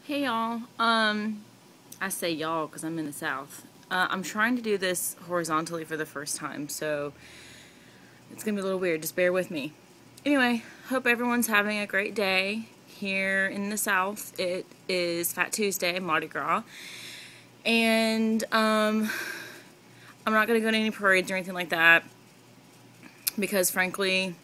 Hey y'all, I say y'all because I'm in the South. I'm trying to do this horizontally for the first time, so it's gonna be a little weird, just bear with me. Anyway, hope everyone's having a great day. Here in the South, it is Fat Tuesday, Mardi Gras, and I'm not gonna go to any parades or anything like that, because frankly,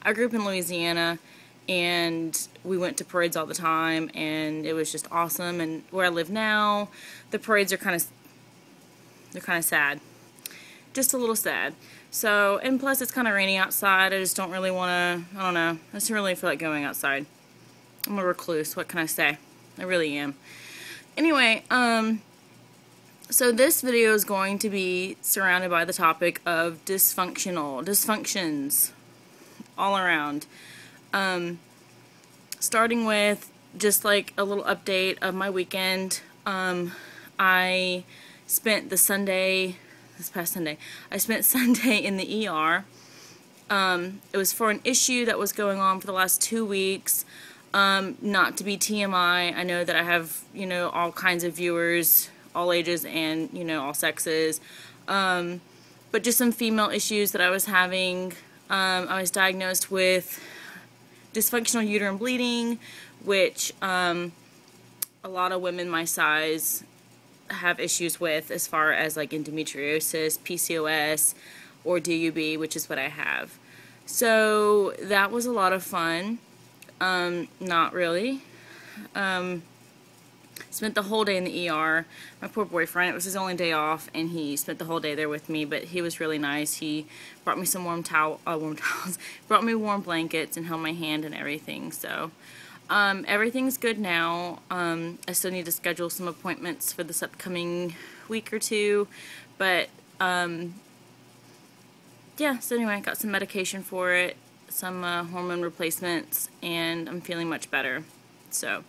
I grew up in Louisiana, and we went to parades all the time, and it was just awesome. And where I live now, the parades are kind of sad, just a little sad. So, and plus it's kind of rainy outside. I just don't really want to, I don't know, I just don't really feel like going outside. I'm a recluse, what can I say? I really am. Anyway, so this video is going to be surrounded by the topic of dysfunctions all around. Starting with just like a little update of my weekend. I spent this past Sunday, I spent Sunday in the ER. It was for an issue that was going on for the last 2 weeks. Not to be TMI, I know that I have, all kinds of viewers, all ages and, all sexes. But just some female issues that I was having. I was diagnosed with dysfunctional uterine bleeding, which a lot of women my size have issues with, as far as like endometriosis, PCOS, or DUB, which is what I have. So that was a lot of fun. Not really. Spent the whole day in the ER. My poor boyfriend, it was his only day off, and he spent the whole day there with me, but he was really nice. He brought me some warm towels, brought me warm blankets, and held my hand and everything. So, everything's good now. I still need to schedule some appointments for this upcoming week or two, but, yeah, so anyway, I got some medication for it, some hormone replacements, and I'm feeling much better. So,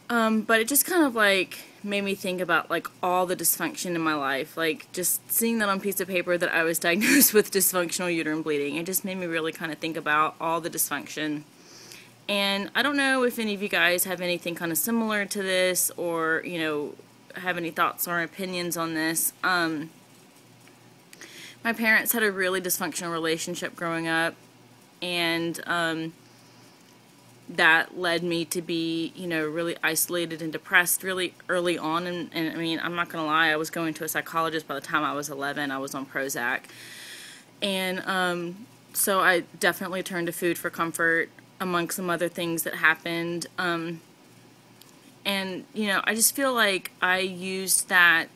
but it just kind of like made me think about like all the dysfunction in my life. Like just seeing that on a piece of paper that I was diagnosed with dysfunctional uterine bleeding, it just made me really kind of think about all the dysfunction. And I don't know if any of you guys have anything kind of similar to this, or have any thoughts or opinions on this. My parents had a really dysfunctional relationship growing up, and that led me to be, really isolated and depressed really early on. And I mean, I'm not going to lie, I was going to a psychologist by the time I was 11. I was on Prozac. And so I definitely turned to food for comfort, amongst some other things that happened. And, I just feel like I used that,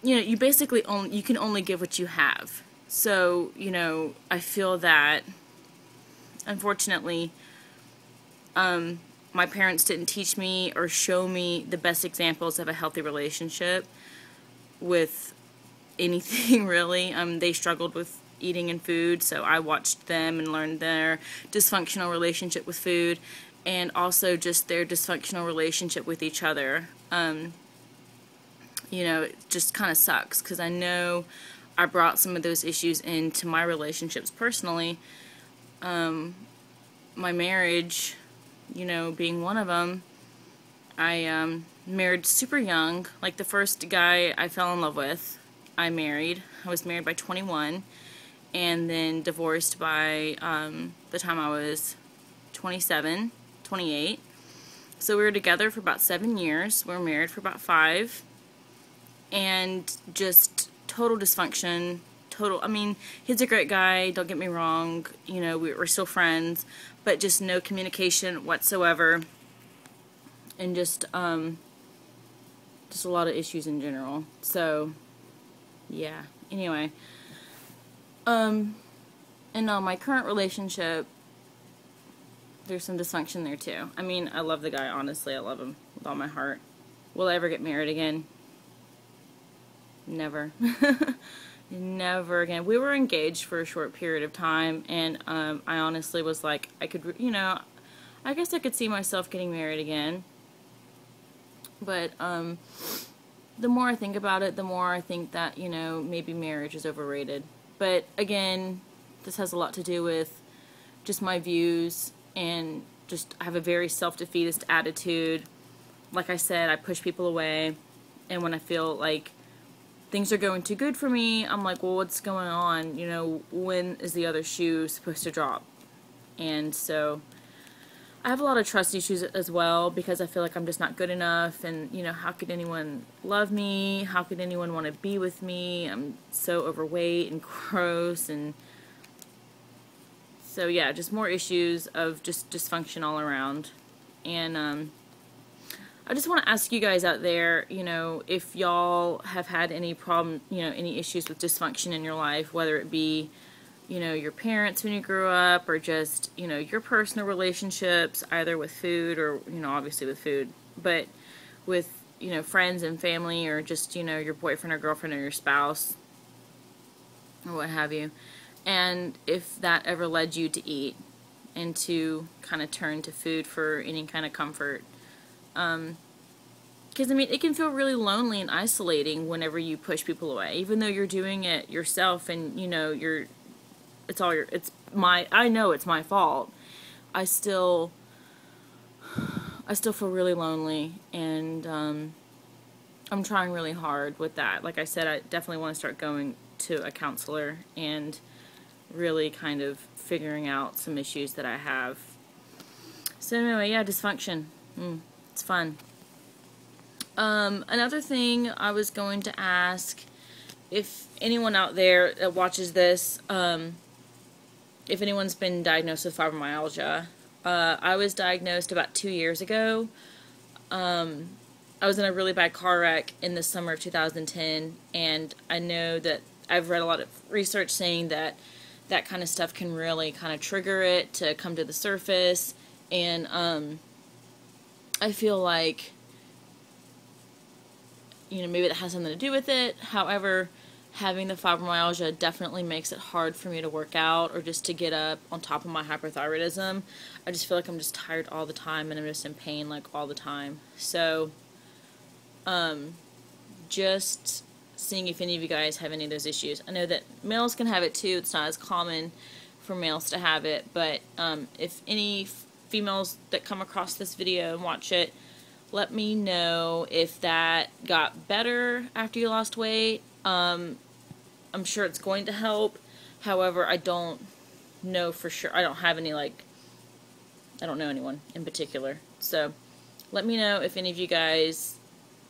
you basically you can only give what you have. So, I feel that, unfortunately, my parents didn't teach me or show me the best examples of a healthy relationship with anything, really. They struggled with eating and food, so I watched them and learned their dysfunctional relationship with food, and also just their dysfunctional relationship with each other. It just kind of sucks, because I know I brought some of those issues into my relationships personally. My marriage, being one of them. I married super young. Like the first guy I fell in love with, I was married by 21, and then divorced by the time I was 27, 28. So we were together for about 7 years. We were married for about 5, and just total dysfunction. I mean, he's a great guy, don't get me wrong, we're still friends, but just no communication whatsoever, and just a lot of issues in general. So, yeah, anyway, and my current relationship, there's some dysfunction there too. I mean, I love the guy, honestly, I love him with all my heart. Will I ever get married again? Never. Never again. We were engaged for a short period of time, and I honestly was like, I could, I guess I could see myself getting married again. But the more I think about it, the more I think that, maybe marriage is overrated. But again, this has a lot to do with just my views and I have a very self-defeatist attitude. Like I said, I push people away, and when I feel like things are going too good for me, I'm like, well, what's going on? You know, when is the other shoe supposed to drop? And so I have a lot of trust issues as well, because I feel like I'm just not good enough, and, you know, how could anyone love me? How could anyone want to be with me? I'm so overweight and gross, and so yeah, just more issues of just dysfunction all around. And I just want to ask you guys out there, you know, if y'all have had any problem, you know, any issues with dysfunction in your life, whether it be, you know, your parents when you grew up, or just, you know, your personal relationships, either with food or, you know, obviously with food, but with, you know, friends and family, or just, you know, your boyfriend or girlfriend or your spouse, or what have you. And if that ever led you to eat and to kind of turn to food for any kind of comfort. Because, I mean, it can feel really lonely and isolating whenever you push people away, even though you're doing it yourself, and, you know, I know it's my fault. I still feel really lonely, and I'm trying really hard with that. Like I said, I definitely want to start going to a counselor and really kind of figuring out some issues that I have. So anyway, yeah, dysfunction. It's fun. Another thing I was going to ask, if anyone out there that watches this, if anyone's been diagnosed with fibromyalgia. I was diagnosed about 2 years ago. I was in a really bad car wreck in the summer of 2010, and I know that I've read a lot of research saying that that kind of stuff can really kind of trigger it to come to the surface, and I feel like, you know, maybe that has something to do with it. However, having the fibromyalgia definitely makes it hard for me to work out or just to get up on top of my hyperthyroidism. I just feel like I'm just tired all the time, and I'm just in pain like all the time. So, just seeing if any of you guys have any of those issues. I know that males can have it too. It's not as common for males to have it, but if any females that come across this video and watch it, let me know if that got better after you lost weight. I'm sure it's going to help. However, I don't know for sure. I don't have any, like, I don't know anyone in particular. So let me know if any of you guys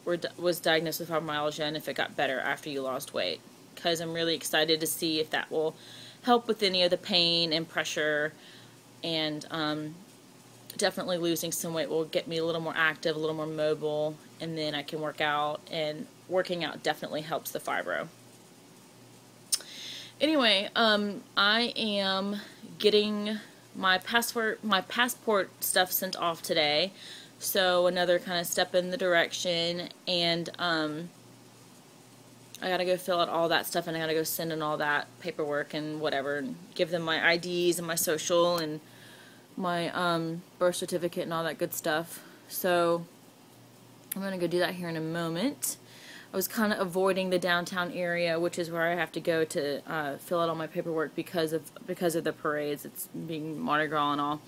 was diagnosed with fibromyalgia and if it got better after you lost weight, because I'm really excited to see if that will help with any of the pain and pressure. And definitely losing some weight will get me a little more active, a little more mobile, and then I can work out, and working out definitely helps the fibro. Anyway, I am getting my passport stuff sent off today, so another kind of step in the direction, and I gotta go fill out all that stuff, and I gotta go send in all that paperwork and whatever, and give them my IDs and my social and my birth certificate and all that good stuff. So I'm gonna go do that here in a moment. I was kind of avoiding the downtown area, which is where I have to go to fill out all my paperwork because of the parades. It's being Mardi Gras and all.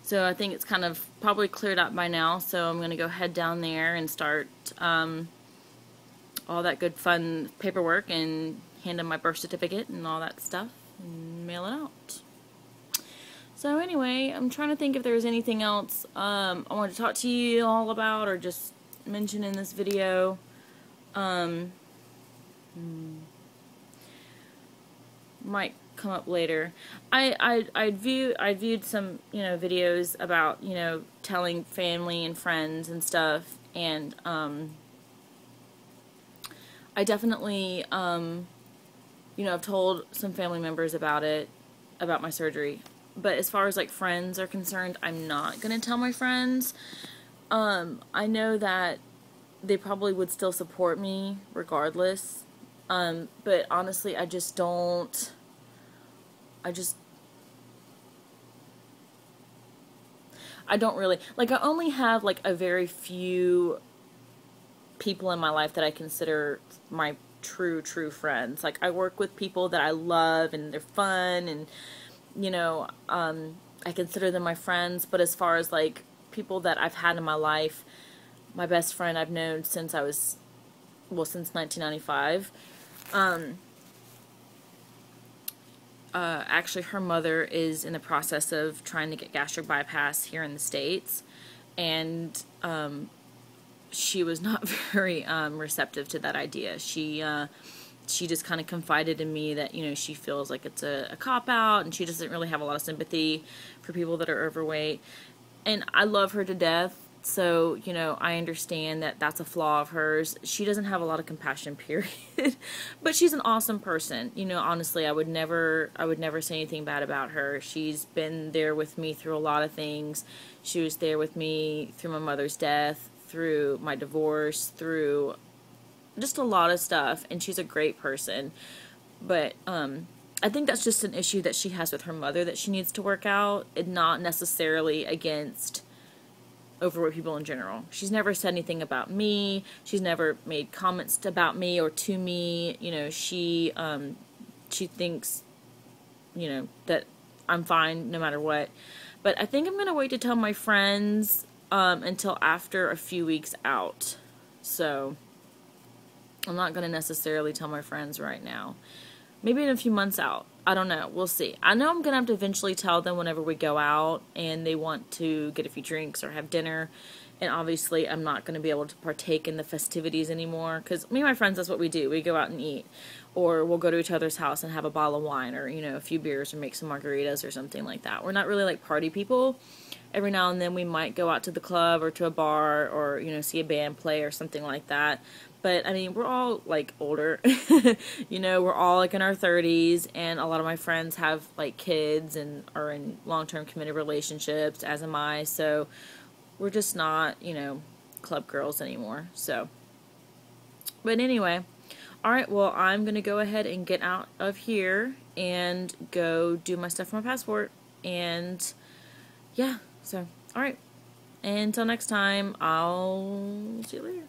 So I think it's kind of probably cleared up by now. So I'm gonna go head down there and start all that good fun paperwork and hand them my birth certificate and all that stuff and mail it out. So anyway, I'm trying to think if there's anything else I wanted to talk to you all about or just mention in this video. Might come up later. I viewed some, you know, videos about, you know, telling family and friends and stuff, and I definitely you know, I've told some family members about it, about my surgery. But as far as like friends are concerned, I'm not gonna tell my friends. I know that they probably would still support me regardless. But honestly, I don't really, like, I only have like a very few people in my life that I consider my true friends. Like, I work with people that I love and they're fun, and you know, I consider them my friends, but as far as like people that I've had in my life, my best friend I've known since since 1995. Actually, her mother is in the process of trying to get gastric bypass here in the States, and she was not very receptive to that idea. She just kind of confided in me that, you know, she feels like it's a cop-out, and she doesn't really have a lot of sympathy for people that are overweight. And I love her to death, so, you know, I understand that that's a flaw of hers. She doesn't have a lot of compassion, period. But she's an awesome person. You know, honestly, I would never say anything bad about her. She's been there with me through a lot of things. She was there with me through my mother's death, through my divorce, through just a lot of stuff, and she's a great person. But I think that's just an issue that she has with her mother that she needs to work out, and not necessarily against overweight people in general. She's never said anything about me. She's never made comments about me or to me. You know, she thinks, you know, that I'm fine no matter what. But I think I'm going to wait to tell my friends until after a few weeks out. So I'm not going to necessarily tell my friends right now. Maybe in a few months out. I don't know. We'll see. I know I'm going to have to eventually tell them whenever we go out and they want to get a few drinks or have dinner. And obviously I'm not going to be able to partake in the festivities anymore. Because me and my friends, that's what we do. We go out and eat. Or we'll go to each other's house and have a bottle of wine or, you know, a few beers or make some margaritas or something like that. We're not really like party people. Every now and then we might go out to the club or to a bar or, you know, see a band play or something like that. But, I mean, we're all, like, older. You know, we're all, like, in our 30s, and a lot of my friends have, like, kids and are in long-term committed relationships, as am I. So we're just not, you know, club girls anymore. So, but anyway, all right, well, I'm going to go ahead and get out of here and go do my stuff for my passport. And, yeah, so, all right. Until next time, I'll see you later.